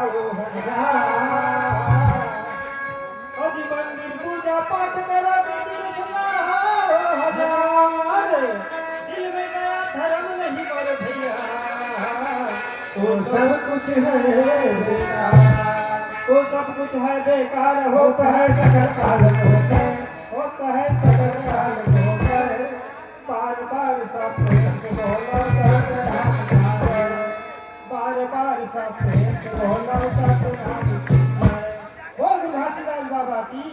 आओ अजी मंदिर पूजा पाठ करो हजार दिल में गया धर्म नहीं कर भैया तो सब कुछ है बेकार, तो सब कुछ है बेकार होता है सकल काल को होता है सकल काल को बार बार सब बोलो बार बार सब बोलो बोल घासीदास बाबा की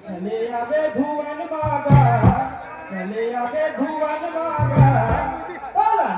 चले आवे भुवन मागा चले आवे भुवन मागा बोला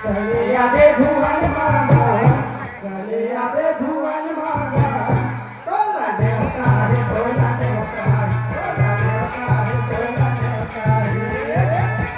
चले आवे भुवन मागा चले आवे भुवन मागा तोला देवतार तोला देवतार तोला देवतार तोला देवतार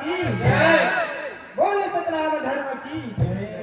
की जय